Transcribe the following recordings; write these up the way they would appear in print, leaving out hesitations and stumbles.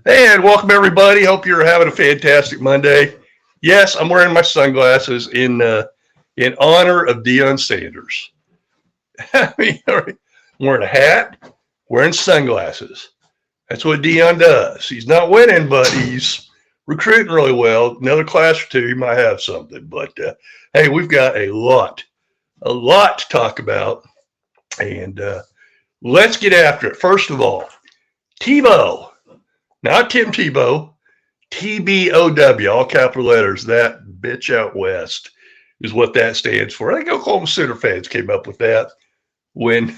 Hey, and welcome everybody. Hope you're having a fantastic Monday. Yes, I'm wearing my sunglasses in honor of Deion Sanders. I mean, I'm wearing a hat, wearing sunglasses. That's what Deion does. He's not winning, but he's recruiting really well. Another class or two, he might have something. But hey, we've got a lot to talk about, and let's get after it. First of all, TBOW. Not Tim Tebow, TBOW, all capital letters. That bitch out west is what that stands for. I think Oklahoma Sooner fans came up with that when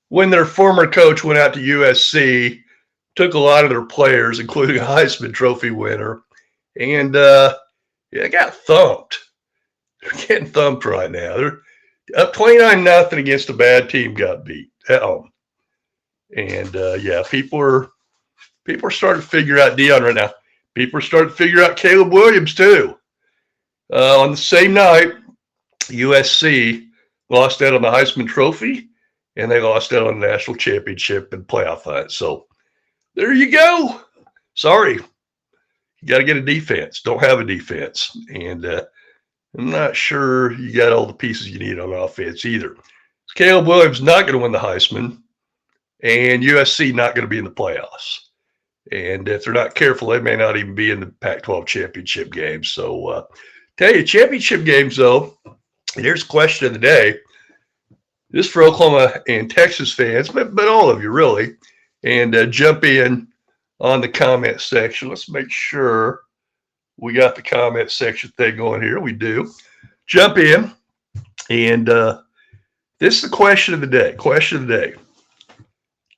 when their former coach went out to USC, took a lot of their players, including a Heisman Trophy winner, and they got thumped. They're getting thumped right now. They're up 29-0 against a bad team. Got beat at home, and yeah, People are starting to figure out Deion right now. People are starting to figure out Caleb Williams too. On the same night, USC lost out on the Heisman Trophy, and they lost out on the national championship and playoff hunt. So there you go. Sorry, you got to get a defense. Don't have a defense, and I'm not sure you got all the pieces you need on offense either. Caleb Williams not going to win the Heisman, and USC not going to be in the playoffs. And if they're not careful, they may not even be in the Pac-12 championship games. So, tell you, championship games, though, here's the question of the day. This is for Oklahoma and Texas fans, but all of you, really. And jump in on the comment section. Let's make sure we got the comment section thing going here. We do. Jump in. And this is the question of the day. Question of the day.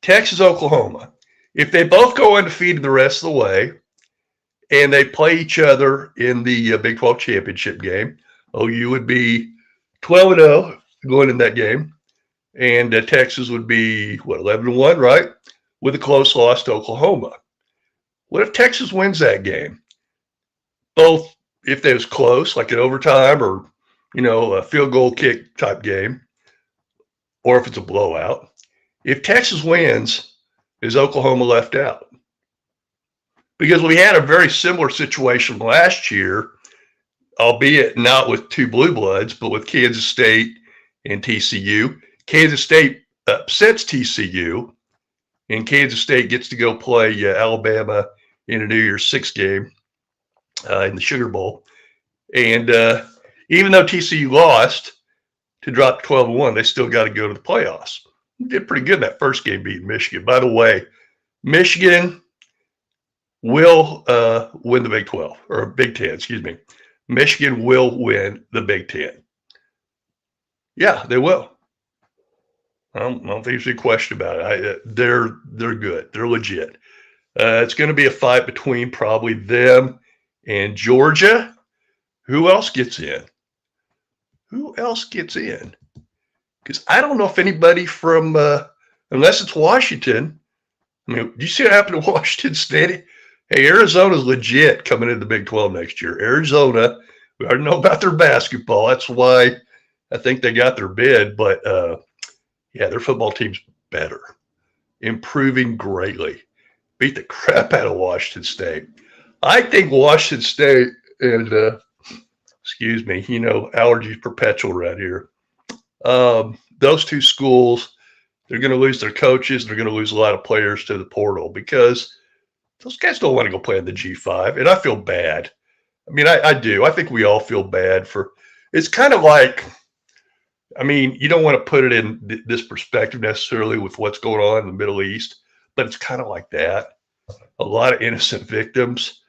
Texas, Oklahoma. If they both go undefeated the rest of the way and they play each other in the Big 12 championship game, OU would be 12-0 going in that game. And Texas would be, 11-1, right? With a close loss to Oklahoma. What if Texas wins that game? Both if it was close, like an overtime or, a field goal kick type game, or if it's a blowout. If Texas wins, is Oklahoma left out? Because we had a very similar situation last year, albeit not with two blue bloods, but with Kansas State and TCU. Kansas State upsets TCU, and Kansas State gets to go play Alabama in a New Year's Six game in the Sugar Bowl. And even though TCU lost to drop to 12-1, they still got to go to the playoffs. Did pretty good in that first game beating Michigan. By the way, Michigan will win the Big 12, or Big 10, excuse me. Michigan will win the Big 10. Yeah, they will. I don't think there's any question about it. They're good. They're legit. It's going to be a fight between probably them and Georgia. Who else gets in? Who else gets in? Because I don't know if anybody from, unless it's Washington. I mean, do you see what happened to Washington State? Hey, Arizona's legit coming into the Big 12 next year. Arizona, we already know about their basketball. That's why I think they got their bid. But, yeah, their football team's better, improving greatly. Beat the crap out of Washington State. I think Washington State and, excuse me, allergies perpetual right here. Those two schools, they're going to lose their coaches. They're going to lose a lot of players to the portal because those guys don't want to go play in the G5. And I feel bad. I mean, I do. I think we all feel bad for – it's kind of like – I mean, you don't want to put it in this perspective necessarily with what's going on in the Middle East, but it's kind of like that. A lot of innocent victims.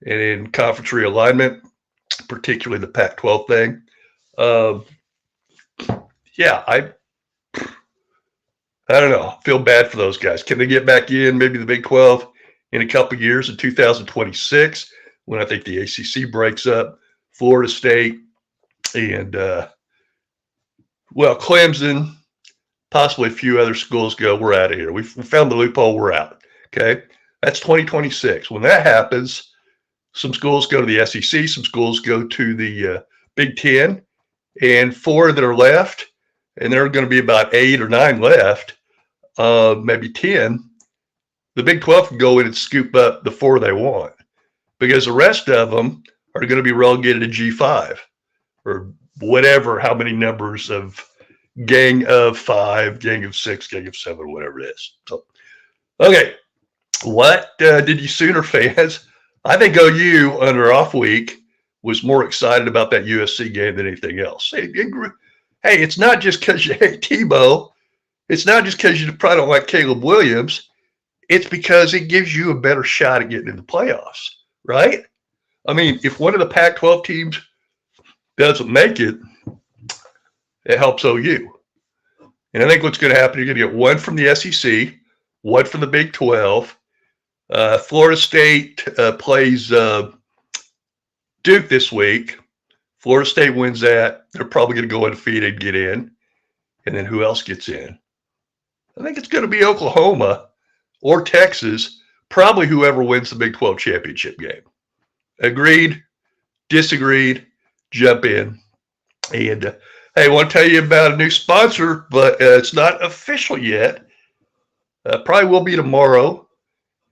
And in conference realignment, particularly the Pac-12 thing, yeah, I don't know. Feel bad for those guys. Can they get back in maybe the Big 12 in a couple of years in 2026 when I think the ACC breaks up? Florida State and, Clemson, possibly a few other schools go, we're out of here. We found the loophole, we're out. Okay? That's 2026. When that happens, some schools go to the SEC, some schools go to the Big 10, and 4 that are left, and there are going to be about 8 or 9 left, maybe 10. The Big 12 can go in and scoop up the 4 they want because the rest of them are going to be relegated to G5 or whatever, how many numbers of gang of 5, gang of 6, gang of 7, whatever it is. So, okay, what did you Sooner fans? I think OU under off week was more excited about that USC game than anything else. Hey, it's not just because you hate Tebow. It's not just because you probably don't like Caleb Williams. It's because it gives you a better shot at getting in the playoffs, right? I mean, if one of the Pac-12 teams doesn't make it, it helps OU. And I think what's going to happen, you're going to get one from the SEC, one from the Big 12. Florida State plays Duke this week. Florida State wins that. They're probably going to go undefeated and get in. And then who else gets in? I think it's going to be Oklahoma or Texas, probably whoever wins the Big 12 championship game. Agreed? Disagreed? Jump in. And hey, I want to tell you about a new sponsor, but it's not official yet. Probably will be tomorrow.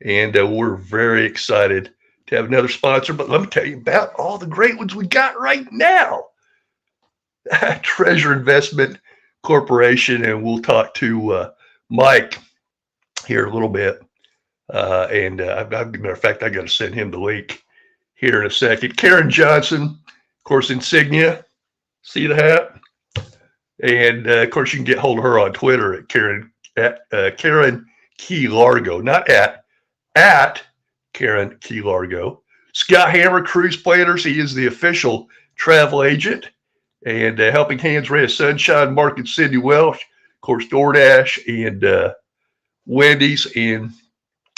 And we're very excited to have another sponsor. But let me tell you about all the great ones we got right now. Treasure Investment Corporation, and we'll talk to Mike here a little bit. Matter of fact, I got to send him the link here in a second. Karen Johnson, of course, Insignia. See the hat? And of course, you can get hold of her on Twitter at Karen Key Largo, not at Karen Key Largo. Scott Hammer, Cruise Planners. He is the official travel agent. And Helping Hands, Ray of Sunshine, Mark and Cindy Welsh, of course, DoorDash and Wendy's, and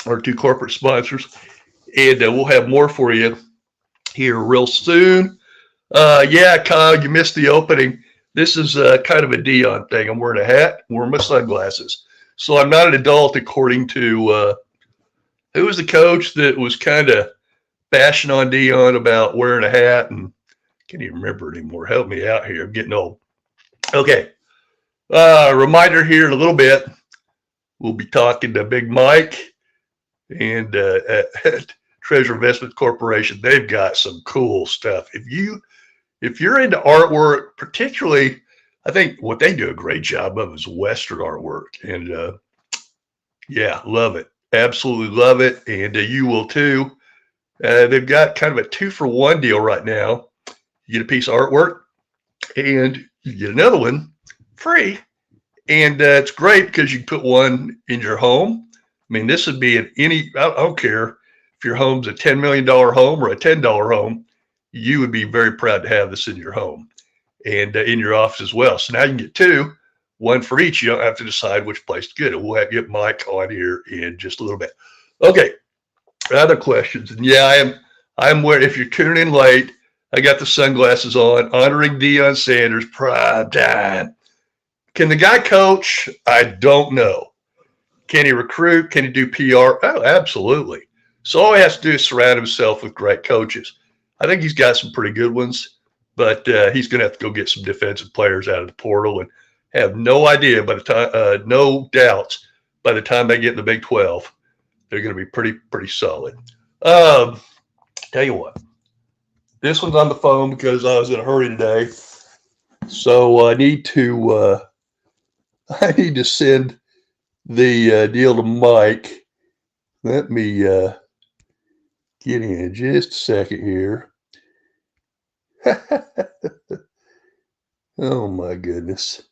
our 2 corporate sponsors. And we'll have more for you here real soon. Yeah, Kyle, you missed the opening. This is kind of a Dion thing. I'm wearing a hat, I'm wearing my sunglasses. So I'm not an adult, according to who was the coach that was kind of bashing on Dion about wearing a hat, and can't even remember anymore. Help me out here. I'm getting old. Okay. Reminder here in a little bit, we'll be talking to Big Mike and at Treasure Investment Corporation. They've got some cool stuff. If you're into artwork, particularly, I think what they do a great job of is Western artwork. And yeah, love it. Absolutely love it. And you will too. They've got kind of a 2-for-1 deal right now. You get a piece of artwork and you get another one free. And it's great because you can put one in your home. I mean, this would be I don't care if your home's a $10 million home or a $10 home, you would be very proud to have this in your home and in your office as well. So now you can get 2, one for each. You don't have to decide which place to get it. We'll get Mike on here in just a little bit. Okay, other questions. And yeah, I'm wearing, if you're tuning in late, I got the sunglasses on, honoring Deion Sanders, prime time. Can the guy coach? I don't know. Can he recruit? Can he do PR? Oh, absolutely. So all he has to do is surround himself with great coaches. I think he's got some pretty good ones, but he's going to have to go get some defensive players out of the portal, and have no idea by the time, no doubts, by the time they get in the Big 12, they're going to be pretty solid. Tell you what, this one's on the phone because I was in a hurry today, so I need to send the deal to Mike. Let me get in just a second here. Oh my goodness.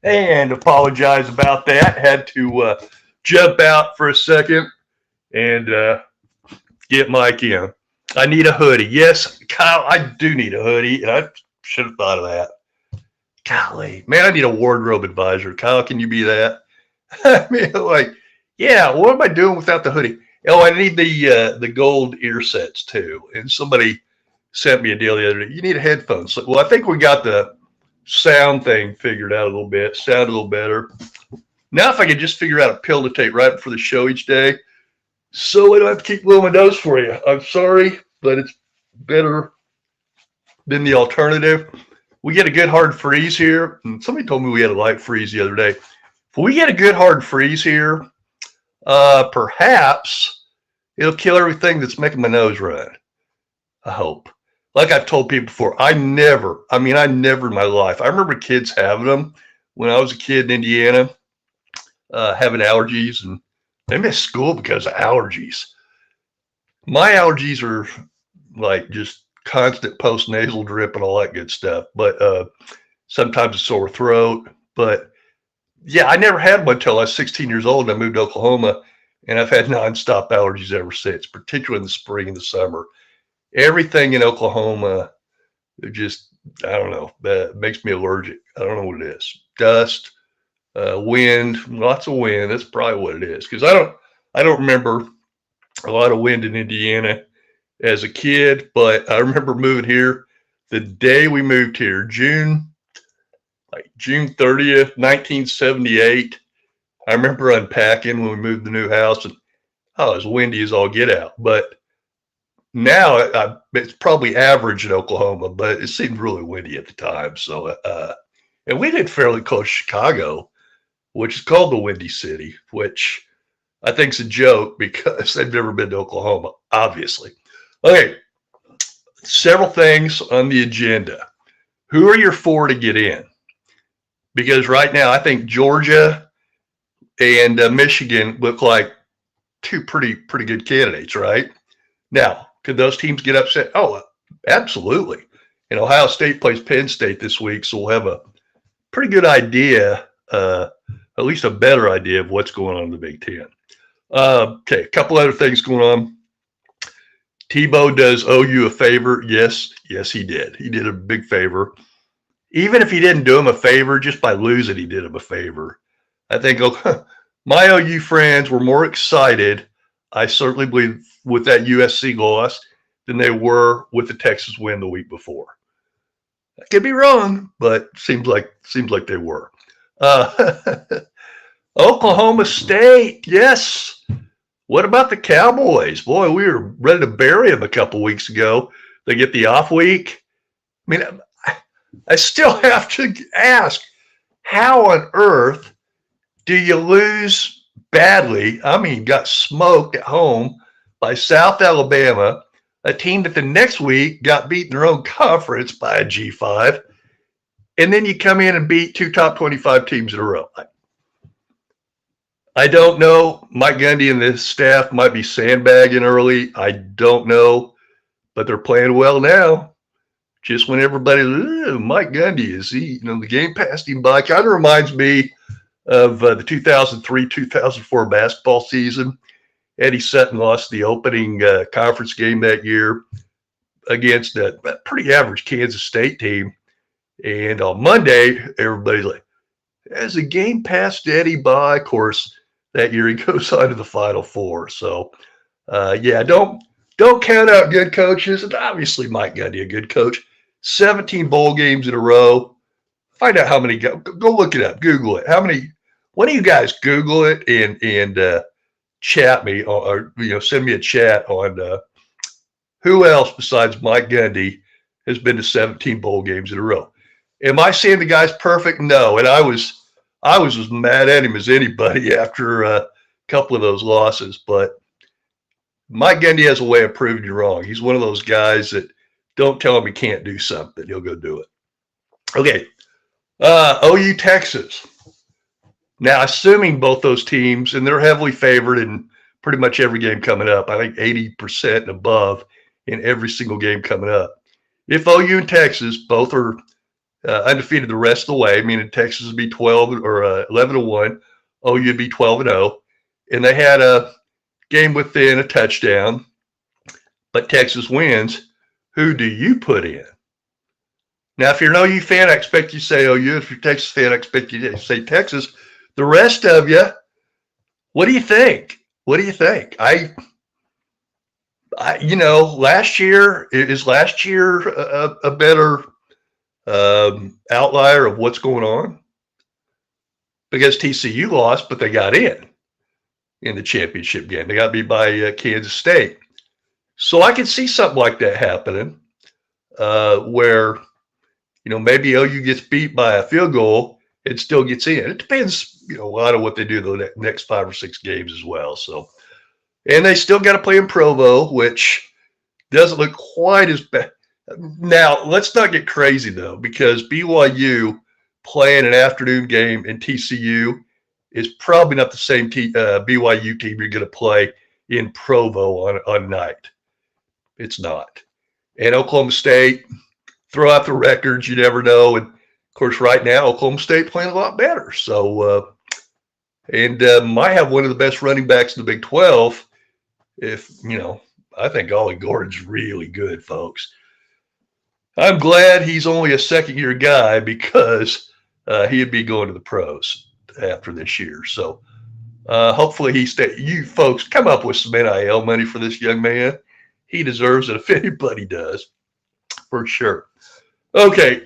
And apologize about that. Had to jump out for a second and get Mike in. I need a hoodie. Yes, Kyle, I do need a hoodie, and I should have thought of that. Golly, man, I need a wardrobe advisor. Kyle, can you be that? I mean, like, yeah, what am I doing without the hoodie? Oh, I need the gold ear sets too. And somebody sent me a deal the other day. You need a headphones. Well, I think we got the sound thing figured out a little bit. Sound a little better. Now, if I could just figure out a pill to take right before the show each day, so I don't have to keep blowing my nose for you. I'm sorry, but it's better than the alternative. We get a good hard freeze here. And somebody told me we had a light freeze the other day. If we get a good hard freeze here, perhaps it'll kill everything that's making my nose run. I hope. Like I've told people before, I never in my life, I remember kids having them when I was a kid in Indiana, having allergies, and they missed school because of allergies. My allergies are like just constant post-nasal drip and all that good stuff, but sometimes a sore throat. But yeah, I never had one until I was 16 years old and I moved to Oklahoma, and I've had nonstop allergies ever since, particularly in the spring and the summer. Everything in Oklahoma, just, I don't know, that makes me allergic. I don't know what it is. Dust, wind, lots of wind. That's probably what it is. Because I don't remember a lot of wind in Indiana as a kid, but I remember moving here the day we moved here, June 30th, 1978. I remember unpacking when we moved the new house, and it was windy as all get out. But now it's probably average in Oklahoma, but it seemed really windy at the time. So, and we live fairly close to Chicago, which is called the Windy City, which I think is a joke because they've never been to Oklahoma, obviously. Okay, several things on the agenda. Who are your four to get in? Because right now, I think Georgia and Michigan look like two pretty good candidates, right? Now, could those teams get upset? Oh, absolutely. And Ohio State plays Penn State this week, so we'll have a pretty good idea, at least a better idea of what's going on in the Big Ten. Okay, a couple other things going on. TBOW does OU a favor. Yes, he did. He did a big favor. Even if he didn't do him a favor, just by losing, he did him a favor. I think my OU friends were more excited, I certainly believe, with that USC loss than they were with the Texas win the week before. I could be wrong, but seems like they were. Oklahoma State, yes. What about the Cowboys? Boy, we were ready to bury them a couple weeks ago. They get the off week. I mean, I still have to ask, how on earth do you lose badly? I mean, got smoked at home by South Alabama, a team that the next week got beat in their own conference by a G5, and then you come in and beat two top 25 teams in a row. I don't know. Mike Gundy and the staff might be sandbagging early. I don't know, but they're playing well now. Just when everybody, Mike Gundy, is he, the game passed him by. Kind of reminds me of the 2003-2004 basketball season. Eddie Sutton lost the opening conference game that year against a pretty average Kansas State team. And on Monday, everybody's like, as the game passed Eddie by, of course, that year he goes on to the Final Four. So, yeah, don't count out good coaches. And obviously, Mike Gundy, a good coach. 17 bowl games in a row. Find out how many. Go look it up. Google it. How many? Why don't you guys Google it and chat me or send me a chat on who else besides Mike Gundy has been to 17 bowl games in a row. Am I saying the guy's perfect? No. And I was as mad at him as anybody after a couple of those losses. But Mike Gundy has a way of proving you wrong. He's one of those guys that don't tell him he can't do something. He'll go do it. Okay. OU Texas. Now, assuming both those teams, and they're heavily favored in pretty much every game coming up, I think 80% and above in every single game coming up. If OU and Texas both are undefeated the rest of the way, meaning Texas would be 12 or 11-1, OU would be 12-0, and they had a game within a touchdown, but Texas wins. Who do you put in? Now, if you're an OU fan, I expect you to say OU. If you're a Texas fan, I expect you to say Texas. The rest of you, what do you think? What do you think? Last year a better outlier of what's going on? Because TCU lost, but they got in the championship game. They got beat by Kansas State. So I can see something like that happening, where maybe OU gets beat by a field goal and still gets in. It depends, a lot of what they do the next 5 or 6 games as well. So, and they still got to play in Provo, which doesn't look quite as bad. Now, let's not get crazy though, because BYU playing an afternoon game in TCU is probably not the same BYU team you're going to play in Provo on night. It's not. And Oklahoma State, throw out the records, you never know. And of course, right now, Oklahoma State playing a lot better. So, might have one of the best running backs in the Big 12. I think Ollie Gordon's really good, folks. I'm glad he's only a second-year guy, because he'd be going to the pros after this year. So hopefully he stays. You folks, come up with some NIL money for this young man. He deserves it if anybody does, for sure. Okay,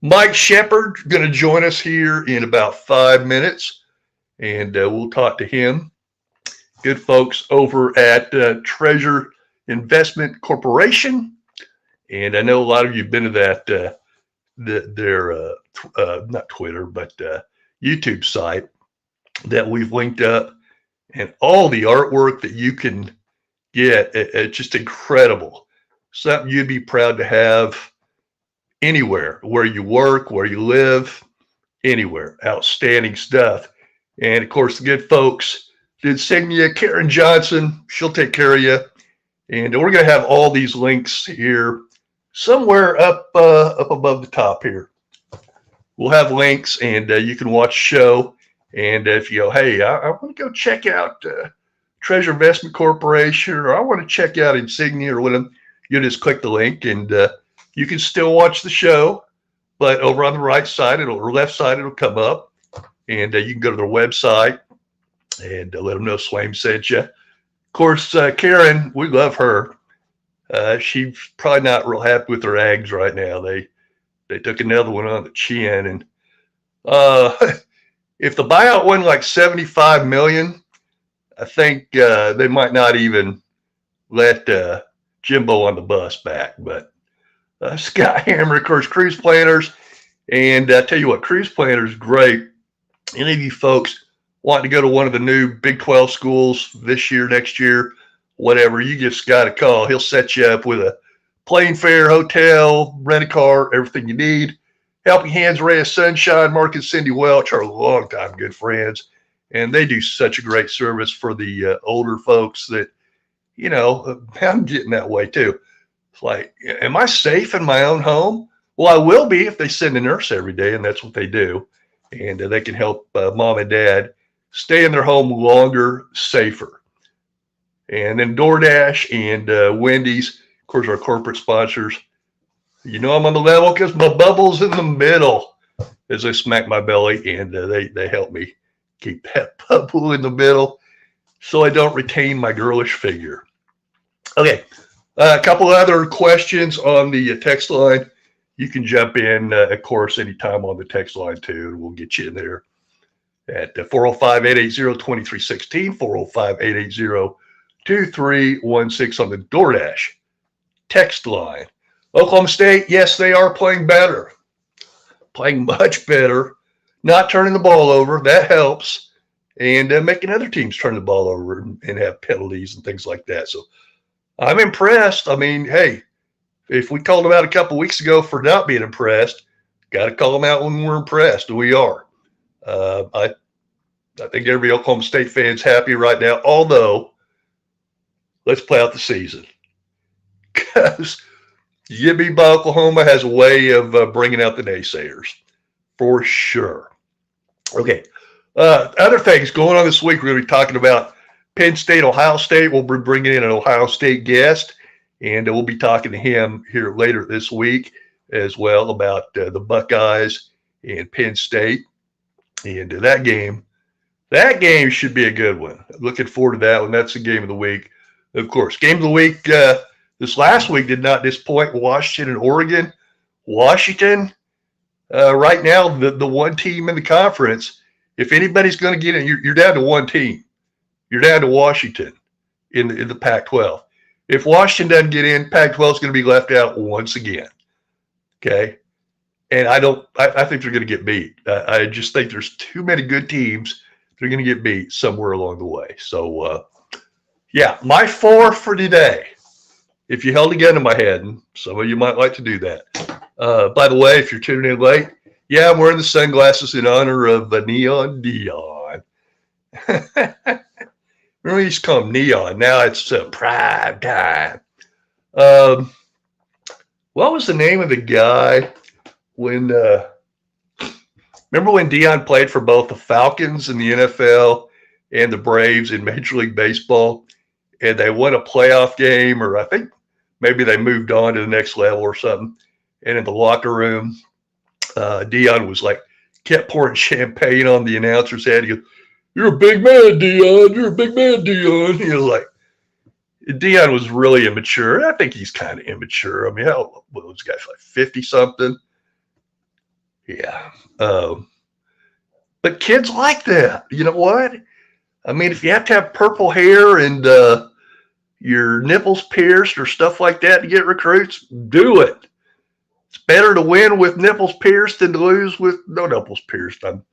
Mike Shepard going to join us here in about 5 minutes, and we'll talk to him. Good folks over at Treasure Investment Corporation, and I know a lot of you have been to that their not Twitter but YouTube site that we've linked up, and all the artwork that you can get. It's just incredible. Something you'd be proud to have anywhere, where you work, where you live, anywhere. Outstanding stuff. And of course, the good folks, the Insignia, Karen Johnson, she'll take care of you. And we're going to have all these links here somewhere up above the top here. We'll have links, and you can watch the show. And if you go, hey, I want to go check out Treasure Investment Corporation, or I want to check out Insignia or whatever, you just click the link, and you can still watch the show, but over on the right side or left side, it'll come up, and you can go to their website and let them know Swaim sent you. Of course, Karen, we love her. She's probably not real happy with her eggs right now. They took another one on the chin, and if the buyout went like $75 million, I think they might not even let Jimbo on the bus back. But Scott Hammer, of course, Cruise Planners, and I tell you what, Cruise Planners is great. Any of you folks want to go to one of the new Big 12 schools this year, next year, whatever, you just got to call. He'll set you up with a plane fare, hotel, rent a car, everything you need. Helping Hands, Ray of Sunshine, Mark and Cindy Welch are longtime good friends, and they do such a great service for the older folks that, I'm getting that way too. It's like, am I safe in my own home? Well, I will be if they send a nurse every day, and that's what they do. And they can help mom and dad stay in their home longer, safer. And then DoorDash and Wendy's, of course, our corporate sponsors. I'm on the level because my bubble's in the middle as I smack my belly, and they help me keep that bubble in the middle so I don't retain my girlish figure. Okay, a couple other questions on the text line. You can jump in, of course, anytime on the text line, too, and we'll get you in there at 405-880-2316, 405-880-2316 on the DoorDash text line. Oklahoma State, yes, they are playing better, playing much better, not turning the ball over. That helps, and making other teams turn the ball over and have penalties and things like that. So I'm impressed. I mean, hey, if we called them out a couple weeks ago for not being impressed, got to call them out when we're impressed. We are. I think every Oklahoma State fan's happy right now, although let's play out the season. Because, You get beat by Oklahoma has a way of bringing out the naysayers, for sure. Okay. Other things going on this week, we're going to be talking about Penn State, Ohio State. We'll be bringing in an Ohio State guest, and we'll be talking to him here later this week as well about the Buckeyes and Penn State. And that game should be a good one. Looking forward to that one. That's the game of the week. Of course, game of the week this last week did not disappoint. Washington and Oregon. Washington, right now, the one team in the conference. If anybody's going to get in, you're down to one team. You're down to Washington in the Pac-12. If Washington doesn't get in, Pac-12 is going to be left out once again. Okay, and I think they're going to get beat. I just think there's too many good teams that are going to get beat somewhere along the way. So, yeah, my 4 for today. If you held a gun to my head, and some of you might like to do that. By the way, if you're tuning in late, yeah, I'm wearing the sunglasses in honor of Neon Dion. Remember, we used to call him Neon. Now it's prime time. What was the name of the guy when? Remember when Dion played for both the Falcons in the NFL and the Braves in Major League Baseball, and they won a playoff game, or I think maybe they moved on to the next level or something. And in the locker room, Dion was like, kept pouring champagne on the announcer's head. He goes, "You're a big man, Dion. You're a big man, Dion." He was like, Dion was really immature. I think he's kind of immature. I mean, how old was this guy? Like 50 something. Yeah. But kids like that. You know what? I mean, if you have to have purple hair and your nipples pierced or stuff like that to get recruits, do it. It's better to win with nipples pierced than to lose with no nipples pierced. I'm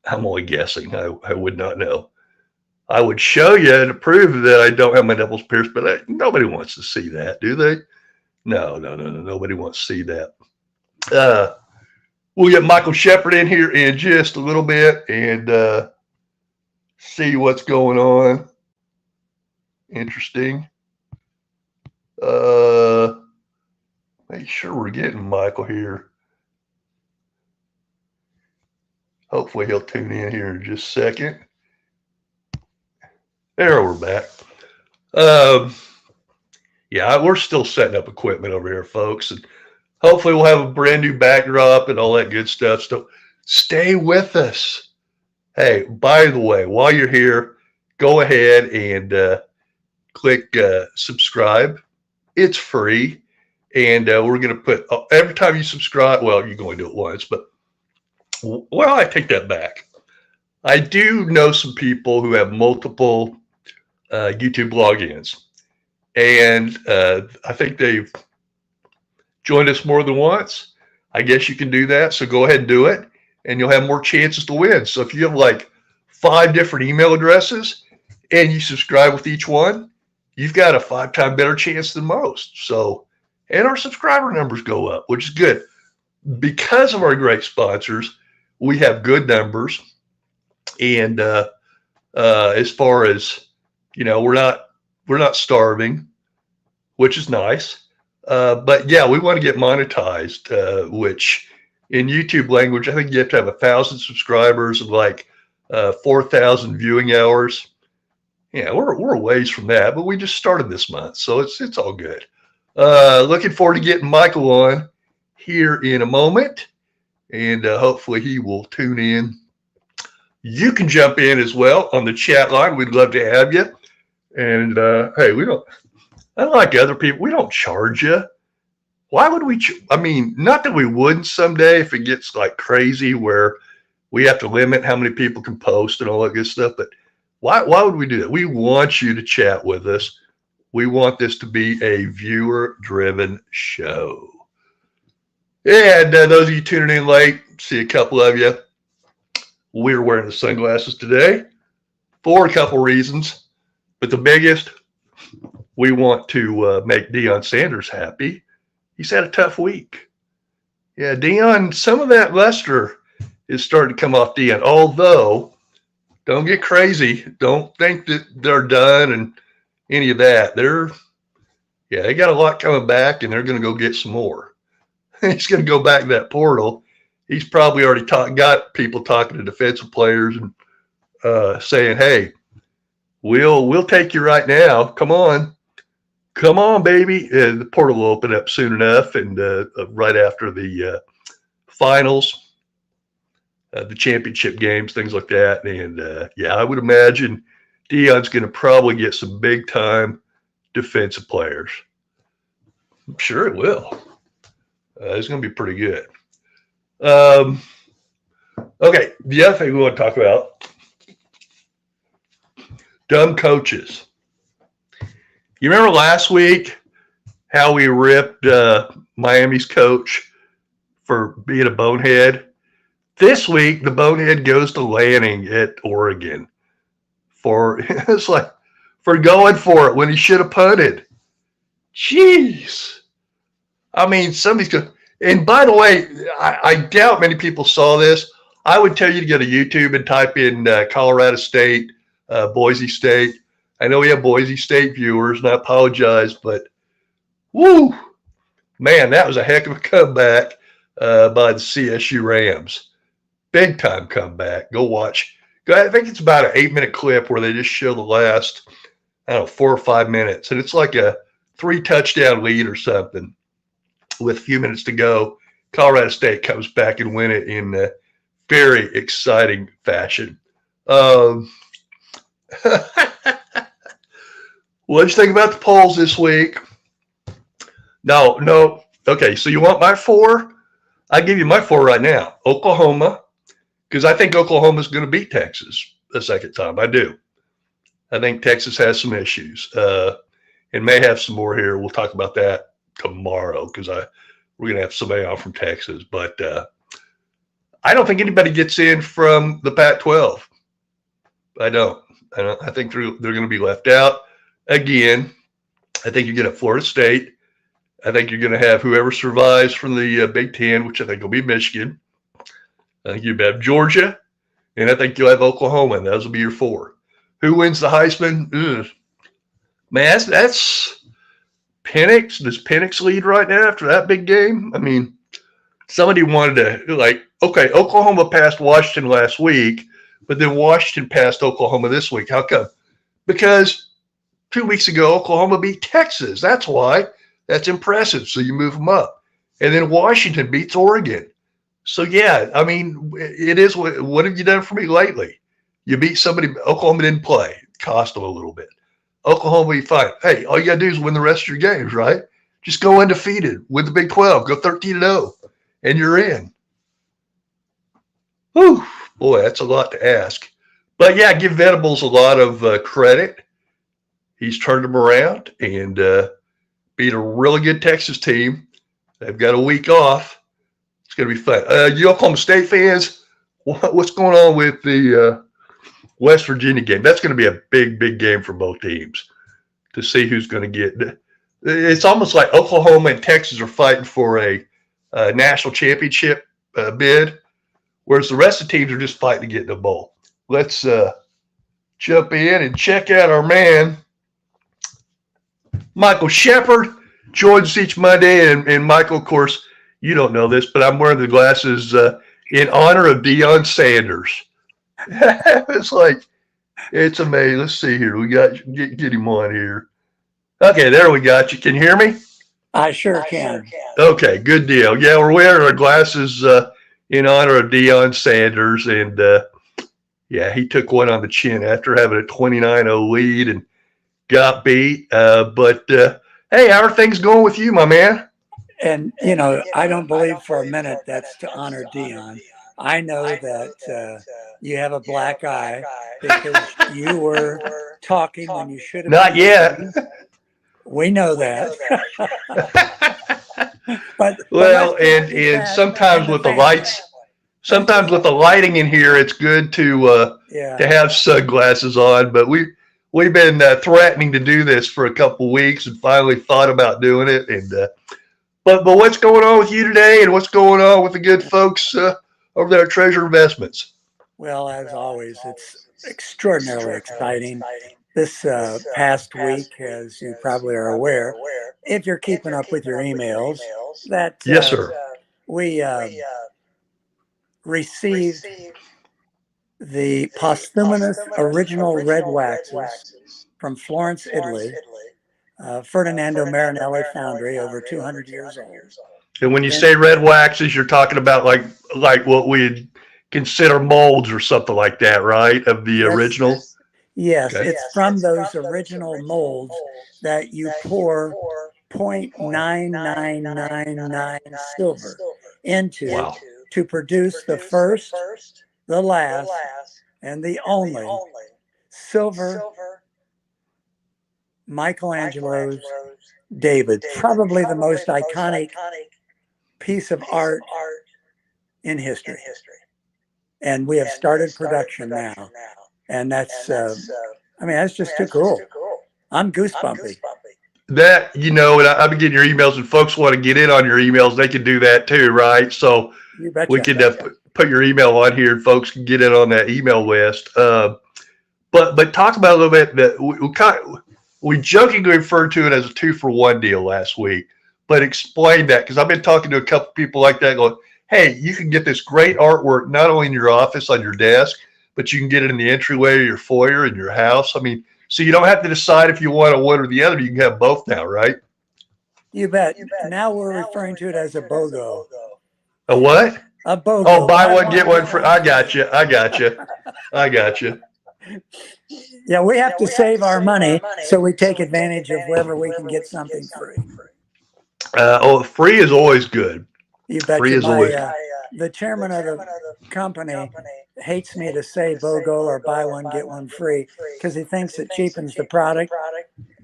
only guessing. I would not know. I would show you to prove that I don't have my nipples pierced, but nobody wants to see that, do they? No. Nobody wants to see that. We'll get Michael Shepard in here in just a little bit and see what's going on. Interesting. Make sure we're getting Michael here. Hopefully he'll tune in here in just a second. There, we're back. Yeah, we're still setting up equipment over here, folks, and hopefully we'll have a brand new backdrop and all that good stuff. So stay with us. Hey, by the way, while you're here, go ahead and click subscribe. It's free. And we're going to put, every time you subscribe, well, you're going to do it once, but, well, I take that back. I do know some people who have multiple YouTube logins. And I think they've joined us more than once. I guess you can do that. So go ahead and do it, and you'll have more chances to win. So if you have like 5 different email addresses and you subscribe with each one, you've got a 5-time better chance than most. So, and our subscriber numbers go up, which is good. Because of our great sponsors, we have good numbers. And as far as, we're not starving, which is nice. But yeah, we want to get monetized, which in YouTube language, I think you have to have 1,000 subscribers and like 4,000 viewing hours. Yeah, we're a ways from that, but we just started this month, so it's all good. Looking forward to getting Michael on here in a moment, and hopefully he will tune in. You can jump in as well on the chat line. We'd love to have you. And hey, unlike other people, we don't charge you. Why would we? I mean, not that we wouldn't someday if it gets like crazy where we have to limit how many people can post and all that good stuff, but why would we do that? We want you to chat with us. We want this to be a viewer-driven show. And those of you tuning in late, see a couple of you. We're wearing the sunglasses today for a couple reasons. But the biggest, we want to make Deion Sanders happy. He's had a tough week. Yeah, Deion, some of that luster is starting to come off Deion, although don't get crazy. Don't think that they're done and any of that. Yeah, they got a lot coming back, and they're going to go get some more. He's going to go back to that portal. He's probably already got people talking to defensive players and saying, "Hey, we'll take you right now. Come on, baby." And the portal will open up soon enough, and right after the finals, the championship games, things like that. And yeah, I would imagine Deion's going to probably get some big time defensive players. I'm sure it will. It's going to be pretty good. Okay, the other thing we want to talk about, dumb coaches. You remember last week how we ripped Miami's coach for being a bonehead? This week, the bonehead goes to Lanning at Oregon it's like for going for it when he should have punted. Jeez. I mean, somebody's going to, and by the way, I doubt many people saw this. I would tell you to go to YouTube and type in Colorado State, Boise State. I know we have Boise State viewers, and I apologize, but woo, man, that was a heck of a comeback by the CSU Rams. Big time comeback. Go watch. I think it's about an 8-minute clip where they just show the last, I don't know, 4 or 5 minutes. And it's like a 3-touchdown lead or something with a few minutes to go. Colorado State comes back and win it in a very exciting fashion. What did you think about the polls this week? No. Okay, so you want my 4? I give you my 4 right now. Oklahoma, because I think Oklahoma's going to beat Texas the second time. I do. I think Texas has some issues and may have some more here. We'll talk about that tomorrow because we're going to have somebody on from Texas. But I don't think anybody gets in from the Pac-12. I don't. I think they're going to be left out. Again, I think you're going to have Florida State. I think you're going to have whoever survives from the Big Ten, which I think will be Michigan. I think you'll have Georgia, and I think you'll have Oklahoma, and those will be your 4. Who wins the Heisman? Ugh. Man, that's Penix. Does Penix lead right now after that big game? I mean, somebody wanted to, okay, Oklahoma passed Washington last week, but then Washington passed Oklahoma this week. How come? Because 2 weeks ago, Oklahoma beat Texas. That's why. That's impressive. So you move them up. And then Washington beats Oregon. So, yeah, I mean, it is what have you done for me lately? You beat somebody. Oklahoma didn't play. It cost them a little bit. Oklahoma will be fine. Hey, all you got to do is win the rest of your games, right? Just go undefeated with the Big 12. Go 13-0, and you're in. Whew, boy, that's a lot to ask. But, yeah, give Venables a lot of credit. He's turned them around and beat a really good Texas team. They've got a week off. It's going to be fun. You Oklahoma State fans, what's going on with the West Virginia game? That's going to be a big, big game for both teams to see who's going to get. It's almost like Oklahoma and Texas are fighting for a national championship bid, whereas the rest of the teams are just fighting to get in the bowl. Let's jump in and check out our man, Michael Shepard. Joins us each Monday. And Michael, of course, you don't know this, but I'm wearing the glasses in honor of Deion Sanders. It's like, it's amazing. Let's see here. We got get him on here. Okay, there we got you. Can you hear me? I sure can. Okay, good deal. Yeah, we're wearing our glasses in honor of Deion Sanders. And, yeah, he took one on the chin after having a 29-0 lead and got beat. But, hey, how are things going with you, my man? And, I don't believe for a minute that's to honor Deion. I know that you have a black eye because you were talking when you should have. Not yet. We know that. but and sometimes with the lights, sometimes with the lighting in here, it's good to have sunglasses on. But we've been threatening to do this for a couple weeks and finally thought about doing it. And but what's going on with you today, and what's going on with the good folks over there at Treasure Investments? Well, as always, it's extraordinarily exciting. this past week, as you probably are aware, if you're keeping up with your emails, that Yes, sir. we received the posthumous original red waxes from Florence, Italy, Ferdinando Marinelli Foundry, over 200 years old. And when you say red waxes, you're talking about like what we'd consider molds or something like that, right? Of the original? Yes, Okay. it's from those original molds that you pour 0.9999 silver into Wow. to produce the first, the last, and the only silver Michelangelo's David, probably the most iconic piece of art in history. And we have started production now. And that's, that's just too cool. I'm goosebumpy. That, and I've been getting your emails, and folks want to get in on your emails, they can do that too, right? So You betcha. we can put your email on here, and folks can get in on that email list. But talk about a little bit that we jokingly referred to it as a 2-for-1 deal last week. But explain that, because I've been talking to a couple people like that, going, "Hey, you can get this great artwork not only in your office on your desk, but you can get it in the entryway of your foyer in your house." I mean, so you don't have to decide if you want one or the other. You can have both now, right? You bet. Now we're referring to it as a BOGO. A what? A BOGO. Oh, buy one, get one free. I got you. I got you. Yeah, we have to save our money, so we take advantage of wherever we can get something free. Free is always good. You bet. Free is always good. The chairman of the company hates me to say BOGO or buy one, get one free, because he thinks it cheapens the product.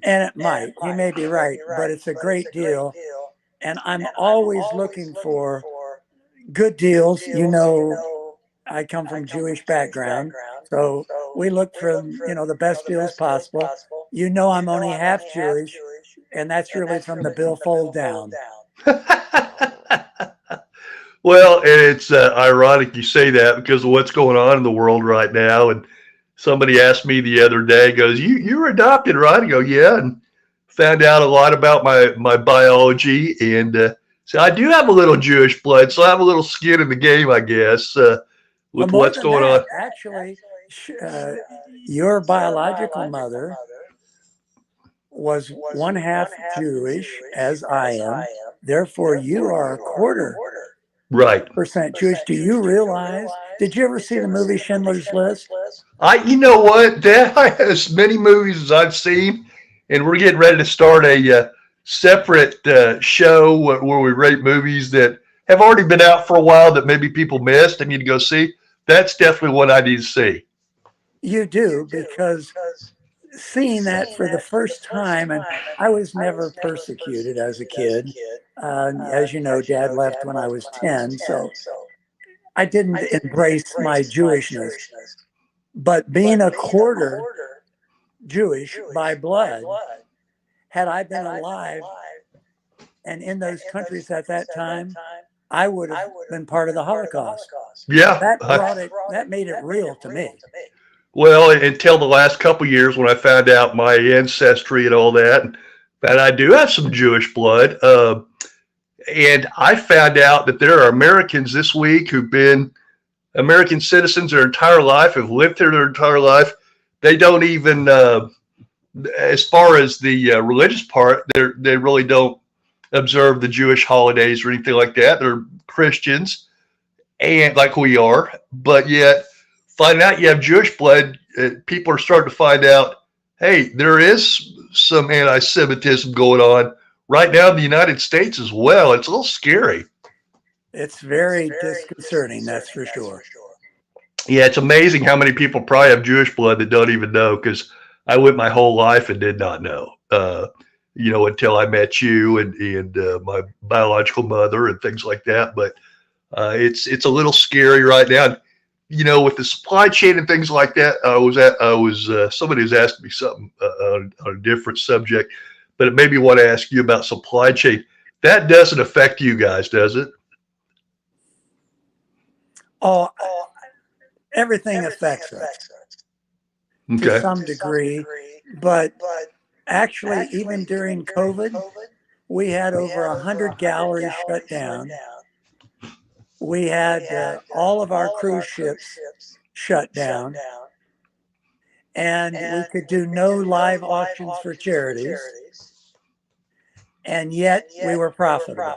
And it might. He may be right, but it's a great deal. And I'm always looking for good deals. I come from Jewish background, so we look for the best deals possible. I'm only half Jewish, and that's really from the billfold down. Well, and it's ironic you say that because of what's going on in the world right now. And somebody asked me the other day, goes, "You were adopted, right?" I go, "Yeah," and found out a lot about my biology, and so I do have a little Jewish blood, so I have a little skin in the game, I guess, with what's going on. Actually, your biological mother was one half Jewish, as I am. Therefore, you are a quarter percent Jewish. Do you realize? Did you ever see the movie Schindler's List? You know what? That as many movies as I've seen, and we're getting ready to start a separate show where we rate movies that have already been out for a while that maybe people missed. I need to go see. That's definitely what I need to see. You do, because seeing that for the first time, and I was never persecuted as a kid. As you know, Dad left when I was 10, so I didn't embrace my Jewishness. But being a quarter Jewish by blood, had I been alive and in those countries at that time, I would have been part of the Holocaust. Yeah. That made it real to me. Well, until the last couple of years when I found out my ancestry and all that, and I do have some Jewish blood. And I found out that there are Americans this week who've been American citizens their entire life, have lived here their entire life. They don't even, as far as the religious part, they really don't observe the Jewish holidays or anything like that. They're Christians, and like we are, but yet finding out you have Jewish blood, people are starting to find out, hey, there is some anti-Semitism going on right now in the United States as well. It's a little scary. It's very disconcerting, that's for sure. Yeah, it's amazing how many people probably have Jewish blood that don't even know, because I went my whole life and did not know, until I met you and my biological mother and things like that. But it's a little scary right now. With the supply chain and things like that, somebody was asking me something on a different subject, but it made me want to ask you about supply chain. That doesn't affect you guys, does it? Oh, everything affects us. to Okay. some degree, but actually, even during COVID, we had over 100 galleries shut down. We had all of our cruise ships shut down, and we could do no live auctions for charities, and yet we were profitable.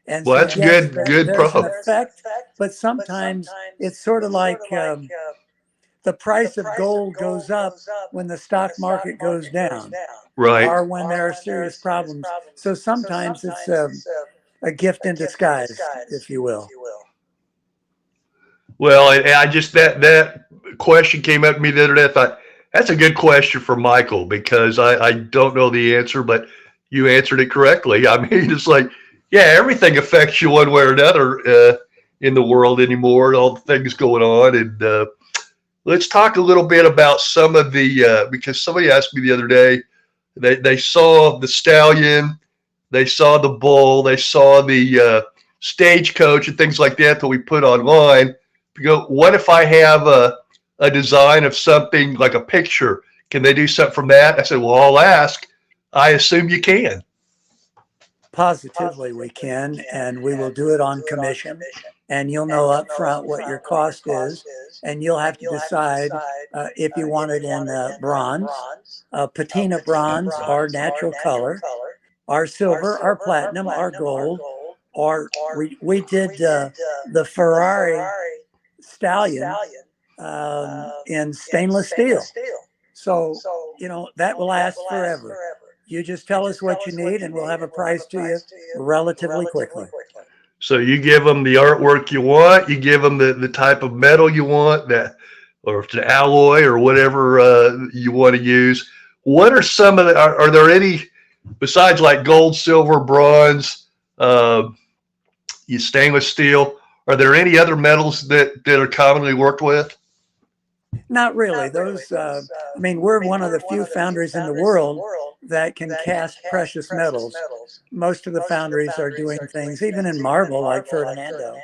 And Well, so, that's yes, good there's an problem. effect, but sometimes it's sort of like the price of gold goes up when the stock market goes down, Right. or when there are serious problems. So sometimes it's a gift in disguise, if you will. Well, I just that question came up to me the other day. I thought that's a good question for Michael because I don't know the answer, but you answered it correctly. I mean, it's like, yeah, everything affects you one way or another in the world anymore, all the things going on. And let's talk a little bit about some of the because somebody asked me the other day, they saw the stallion, they saw the bull, they saw the stagecoach and things like that we put online. You go, what if I have a design of something like a picture? Can they do something from that? I said, well, I'll ask. I assume you can. Positively, we can, and we will do it on commission. And you'll know up front what your cost is, and you'll have to decide if you want it in bronze, patina bronze, or natural color, or silver, or platinum, or gold, or we did the Ferrari stallion in stainless steel. So, that will last forever. You just tell us what you need and we'll have a price to you relatively quickly. So you give them the artwork you want, you give them the type of metal you want, that, or if it's an alloy or whatever you want to use. What are some of the, are there any, besides like gold, silver, bronze, uh, stainless steel, are there any other metals that are commonly worked with? Not really. Those, I mean, we're one of the few foundries in the world that can cast precious metals. Most of the foundries are doing things, even in marble, like Ferdinando,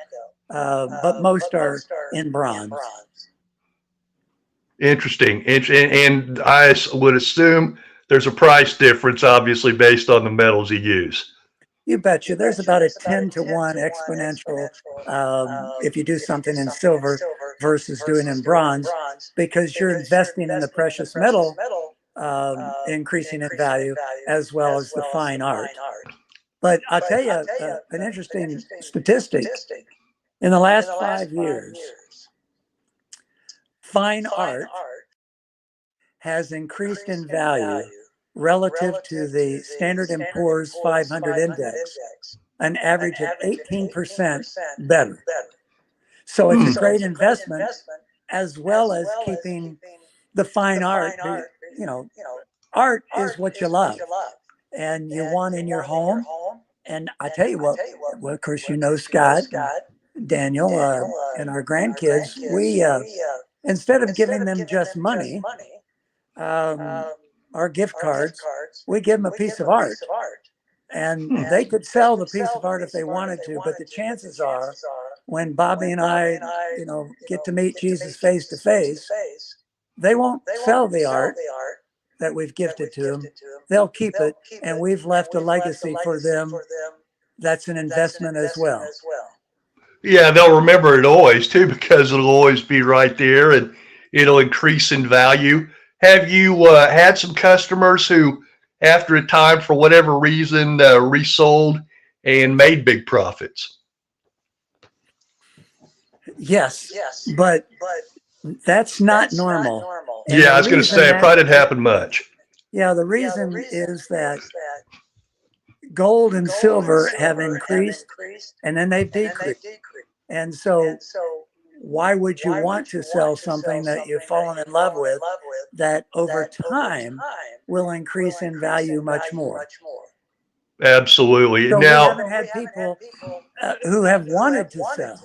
but most are in bronze. Interesting. And I would assume there's a price difference, obviously, based on the metals you use. You betcha. There's about a 10-to-1 exponential if you do something in silver versus doing in bronze, because you're investing in the precious metal increasing in value as well as the fine art. But I'll tell you an interesting statistic. In the last 5 years, fine art has increased in value relative to the Standard & Poor's 500 index, an average of 18% better. So it's a great investment, as well as keeping the fine art. Art is what you love and you want in your home. And I tell you what, well, of course, Scott, Daniel, and our grandkids, we, instead of giving them just money, our gift cards, we give them a piece of art. And they could sell the piece of art if they wanted to, but the chances are when Bobby and I, get to meet Jesus face to face, they won't sell the art that we've gifted to them. They'll keep it, and we've left a legacy for them that's an investment as well. Yeah, they'll remember it always too because it'll always be right there and it'll increase in value. Have you had some customers who, after a time, for whatever reason, resold and made big profits? Yes, but that's not normal. And Yeah, the I was going to reason say it probably didn't happen much. the reason is that gold and silver have increased and then they've decreased. And so why would you want to sell something that you've fallen in love with that over time will increase in value much more? Absolutely. So we Now, haven't had people who have wanted to sell.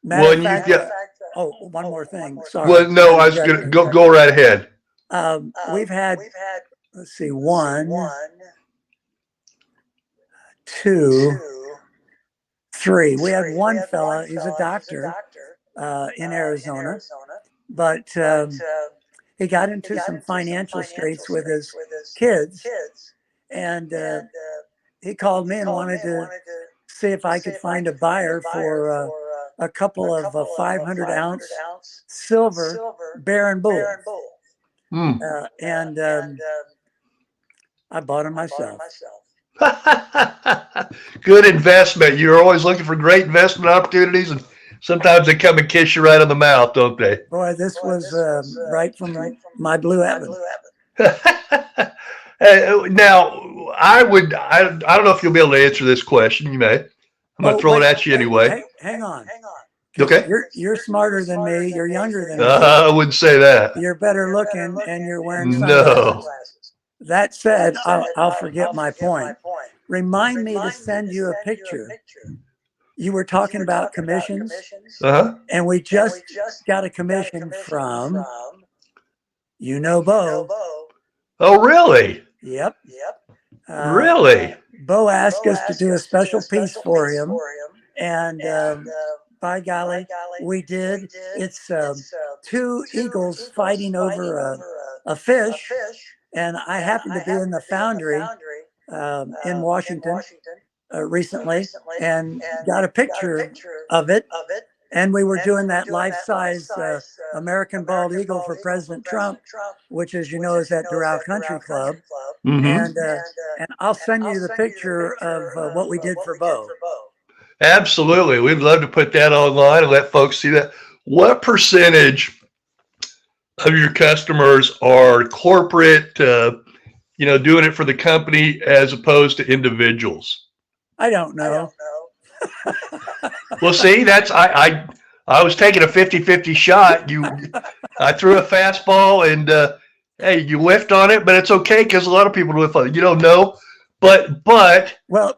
Matter well, of and you fact, get, one more thing. Sorry. well, no, I was going to go right ahead. We've had, let's see, 1, 2, 3. We had one fella, he's a doctor in Arizona, but he got into some financial straits with his kids, and he called me and wanted to see if I could find a buyer for a couple of 500-ounce silver Baron bulls. And I bought them myself. Good investment. You're always looking for great investment opportunities, and sometimes they come and kiss you right on the mouth, don't they? Boy, this was right from my blue heaven. Now, I don't know if you'll be able to answer this question. You may. I'm going to throw it at you anyway. Hang on. Okay. You're smarter than me. You're younger than me. I wouldn't say that. You're better looking, and you're wearing sunglasses. No. That said, I'll forget my point. Remind me to send you a picture. You were talking about commissions, and we just got a commission from, Bo. Oh, really? Yep. Really? Bo asked us to do a special piece for him, and by golly, we did. It's two eagles fighting over a fish, and I happened to be in the foundry in Washington recently, and got a picture of it. And we were doing that life-size American bald eagle for President Trump, which, as you know, is at Doral Country Club. And I'll send you the picture of what we did for Bo. Absolutely. We'd love to put that online and let folks see that. What percentage of your customers are corporate, doing it for the company as opposed to individuals? I don't know. Well, see, I was taking a 50-50 shot. I threw a fastball, and hey, you whiffed on it, but it's okay because a lot of people whiff on it. You don't know, but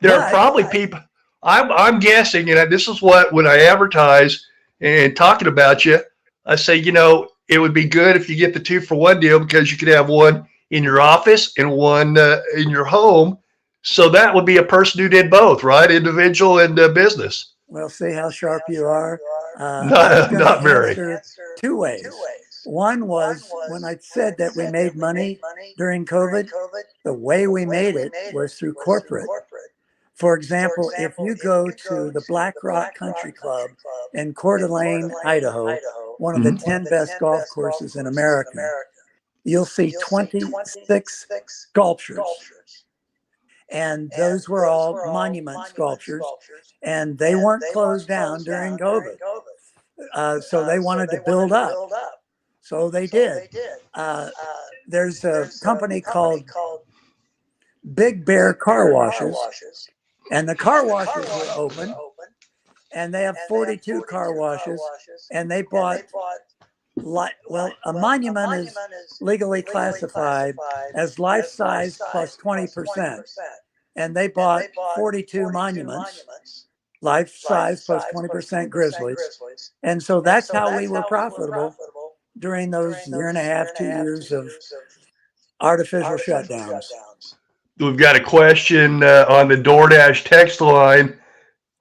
there are probably people. I'm guessing, this is what, when I advertise and talking about you, I say, it would be good if you get the 2-for-1 deal, because you could have one in your office and one in your home. So that would be a person who did both, right? Individual and business. Well, see how sharp you are. Not very. Two ways. One was when I said that we made money during COVID, the way we made it was through corporate. For example, if you go to the Black Rock Country Club in Coeur d'Alene, Idaho, one of the 10 best golf courses in America, you'll see 26 sculptures. And those were all monument sculptures, and they weren't closed down during COVID. So they wanted to build up. So they did. There's a company called Big Bear Car Washes, and the car washes were open, and they have 42 car washes, and they bought, a monument is legally classified as life size plus 20%. And they bought 42 monuments, life size plus 20% grizzlies. And so that's how we were profitable during those 1.5 to 2 years of artificial shutdowns. We've got a question on the DoorDash text line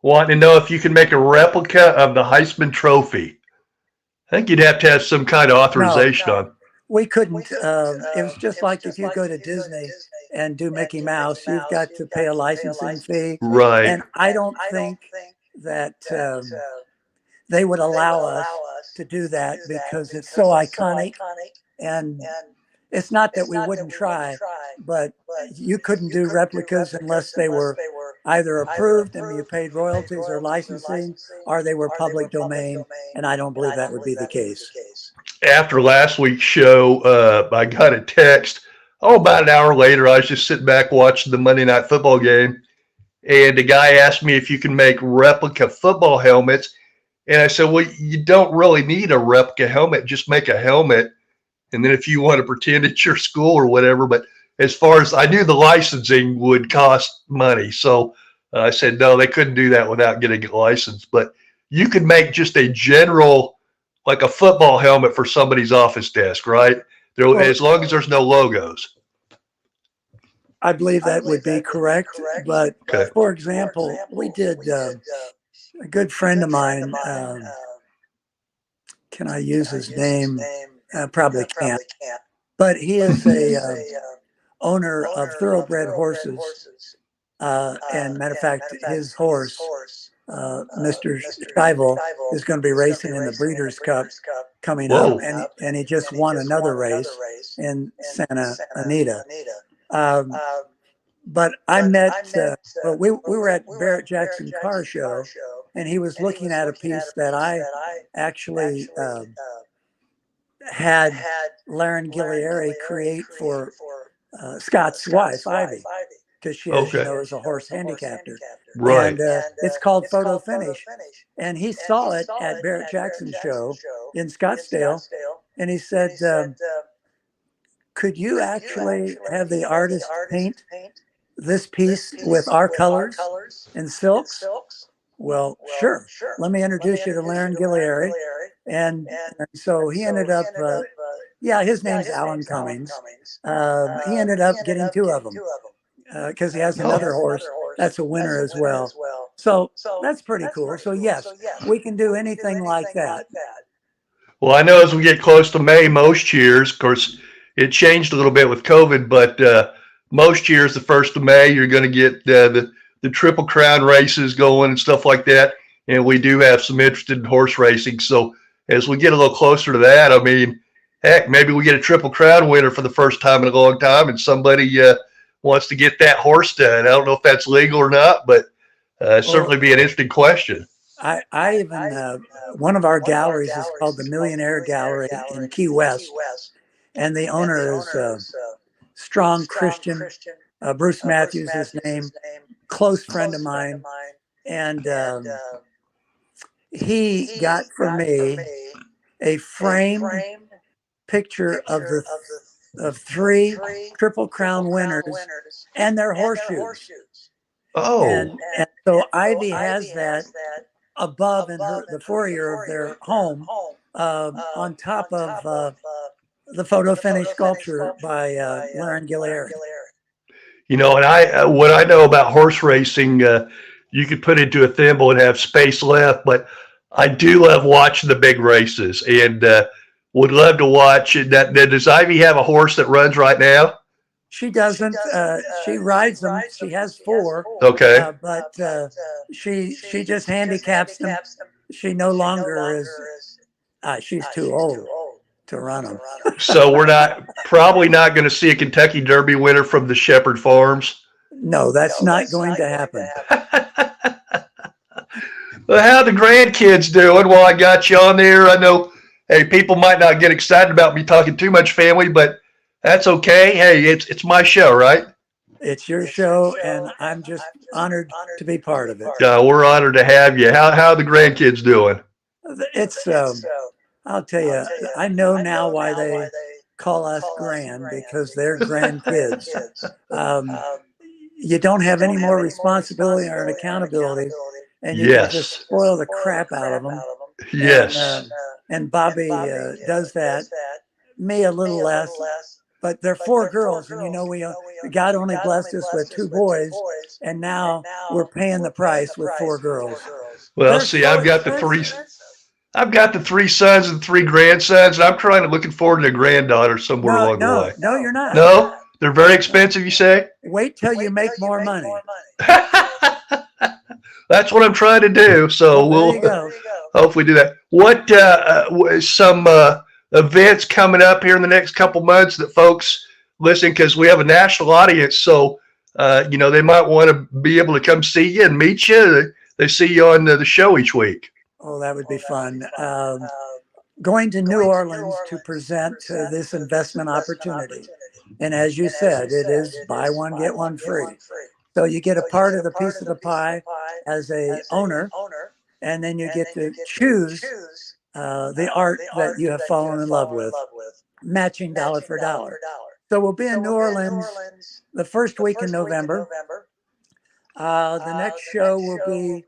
wanting to know if you can make a replica of the Heisman Trophy. I think you'd have to have some kind of authorization on. We couldn't. It was just like if you go to Disney and do Mickey Mouse, you've got to pay a licensing fee. Right. And I don't think that they would allow us to do that because it's so iconic. And it's not that we wouldn't try, but you couldn't do replicas unless they were either approved and you paid royalties or licensing, or they were public domain. And I don't believe that would be the case. After last week's show, I got a text. About an hour later, I was just sitting back watching the Monday Night Football game, and the guy asked me if you can make replica football helmets. And I said, well, you don't really need a replica helmet. Just make a helmet. And then if you want to pretend it's your school or whatever. But as far as I knew, the licensing would cost money. So I said, no, they couldn't do that without getting a license. But you could make just a general, like a football helmet for somebody's office desk, right? As long as there's no logos. I believe that would be correct. But for example, we did, a good friend of mine can I use his name? Probably can't. But he is a owner of thoroughbred horses. And matter of fact, his horse, Mr. Stivel, is going to be racing in the Breeders' Cup coming up, and he just won another race in Santa Anita. But I met, well, we were at Barrett Jackson Car Show, and he was looking at a piece that I actually had Laren Gillieri create for Scott's wife, Ivy, because she, as you know, is a horse handicapper. Right. And it's called Photo Finish. And he saw it at Barrett Jackson's show in Scottsdale. And he said, could you actually have the artist paint this piece with our colors and silks? Well, sure. Let me introduce you to Laren Gillieri. And so he ended up, yeah, his name's Alan Cummings. He ended up getting two of them because he has another horse that's a winner as well. So that's pretty cool. So yes, we can do anything like that. Well, I know as we get close to May, most years, of course, it changed a little bit with COVID, but most years, the 1st of May, you're going to get the Triple Crown races going and stuff like that. And we do have some interested in horse racing. So as we get a little closer to that, I mean, heck, maybe we get a Triple Crown winner for the first time in a long time, and somebody wants to get that horse done. I don't know if that's legal or not, but certainly be an interesting question. I even, one of our galleries is called the Millionaire Gallery in Key West, and the owner is strong Christian. Bruce Matthews, his name, close friend of mine. And he got for me a framed picture of 3 Triple Crown winners and their horseshoes. Oh. And so Ivy has that above in the foyer of their home, on top of the photo finish sculpture by Laren Gillieri. You know, and what I know about horse racing, you could put into a thimble and have space left, but I do love watching the big races and would love to watch it. Does Ivy have a horse that runs right now? She doesn't. She rides them. She has 4. Okay. But she just handicaps them. She no longer is. She's too old to run them. So we're probably not going to see a Kentucky Derby winner from the Shepherd Farms. No, that's not going to happen. Well, how the grandkids doing? While I got you on there, I know, hey, people might not get excited about me talking too much family, but that's okay. Hey, it's my show, right? It's your show, and I'm just honored to be part of it. We're honored to have you. How are the grandkids doing? It's I'll tell you, I know now why they call us grand, because they're grandkids. You don't have any more responsibility or accountability, and you can just spoil the crap out of them. Yes. And Bobby does that. Me a little less. But they're 4 girls, and you know, God only blessed us with 2 boys, and now we're paying the price with 4 girls. Well, see, I've got the 3 sons and 3 grandsons, and I'm looking forward to a granddaughter somewhere along the way. No, you're not. No, they're very expensive, you say? Wait till you make more money. That's what I'm trying to do. So we'll hopefully do that. What some events coming up here in the next couple months that folks listen, because we have a national audience, so you know, they might want to be able to come see you and meet you. They see you on the show each week. Oh, that would be fun. Going to New Orleans to present this investment opportunity. And as you said, it is buy one, get one free. So you get a part of the piece of the pie as a owner, and then you get to choose the art that you have fallen in love with, matching dollar for dollar. So we'll be in New Orleans the first week in November. The next show will be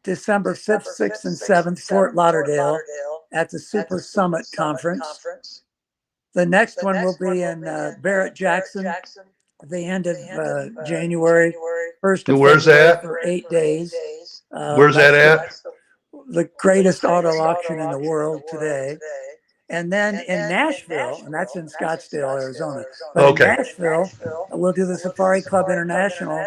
December 5th, 6th, and 7th, Fort Lauderdale at the Super Summit Conference. The next one will be in Barrett Jackson at the end of January, 1st of Where's February that? for 8 days. Where's that at? the greatest auto auction in the world today. And then in Nashville, and that's in Scottsdale, Arizona, but in Okay. Nashville, we'll do the Safari Club International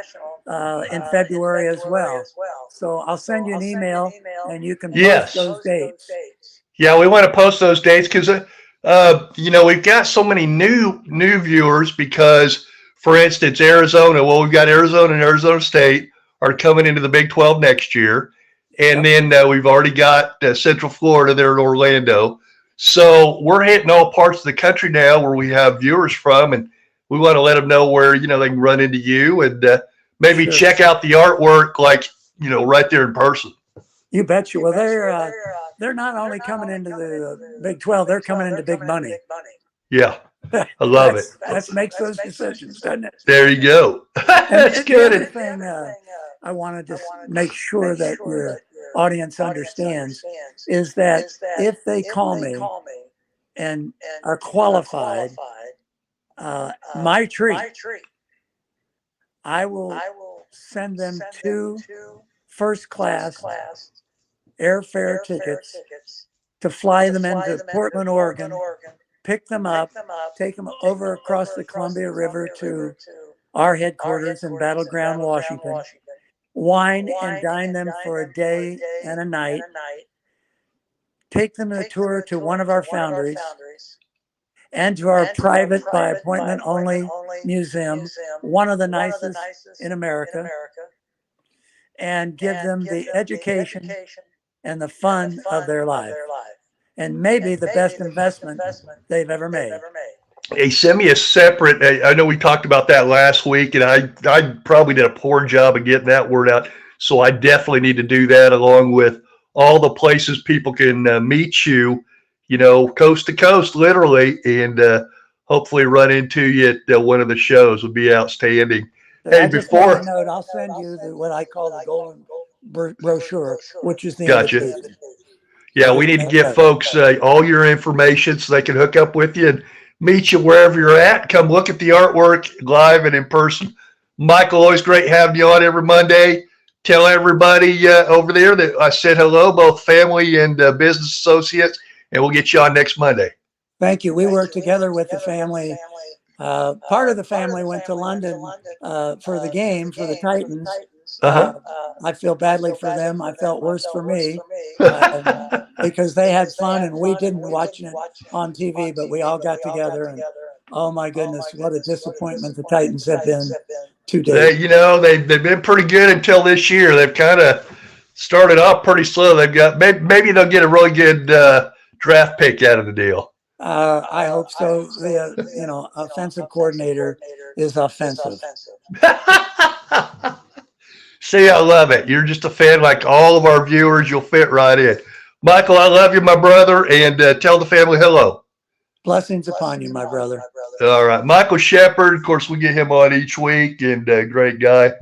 in February as well. So I'll send you an email and you can post Yes. those dates. Yeah, we want to post those dates because, we've got so many new viewers because, for instance, Arizona. Well, we've got Arizona and Arizona State are coming into the Big 12 next year, and then we've already got Central Florida there in Orlando. So we're hitting all parts of the country now where we have viewers from, and we want to let them know where they can run into you and maybe check out the artwork, like right there in person. You bet you. Well, they're not only coming into the Big 12, they're coming into big money. Yeah, I love it. That makes those decisions, doesn't it? There you go. That's good. The other thing I want to just make sure that your audience understands is that if they call me and are qualified, my treat, I will send them 2 first-class airfare tickets to fly them into Portland, Oregon, pick them up, take them over across the Columbia River to our headquarters in Battleground, Washington, wine and dine them for a day and a night, take them on a tour to one of our foundries and to our private by appointment only museum, one of the nicest in America, and give them the education and the fun of their life, and maybe the best investment they've ever made. Hey, send me a separate. I know we talked about that last week, and I probably did a poor job of getting that word out. So I definitely need to do that, along with all the places people can meet you, coast to coast, literally, and hopefully run into you at one of the shows would be outstanding. Hey, before note, I'll send you what I call the golden brochure, which is the gotcha. Yeah, we need to give folks all your information so they can hook up with you and meet you wherever you're at. Come look at the artwork live and in person. Michael, always great having you on every Monday. Tell everybody over there that I said hello, both family and business associates, and we'll get you on next Monday. Thank you. We work together with the family. Part of the family went to London for the game for the Titans. I feel badly for them. I felt worse for me because they had fun and we didn't watch it on TV, but we all got together and oh my goodness, what a disappointment the Titans have been to date. They've been pretty good until this year. They've kind of started off pretty slow. They've got maybe they'll get a really good draft pick out of the deal. I hope so. The offensive coordinator is offensive. See, I love it. You're just a fan like all of our viewers. You'll fit right in. Michael, I love you, my brother, and tell the family hello. Blessings upon you, my brother. All right. Michael Shepard, of course, we get him on each week, and great guy.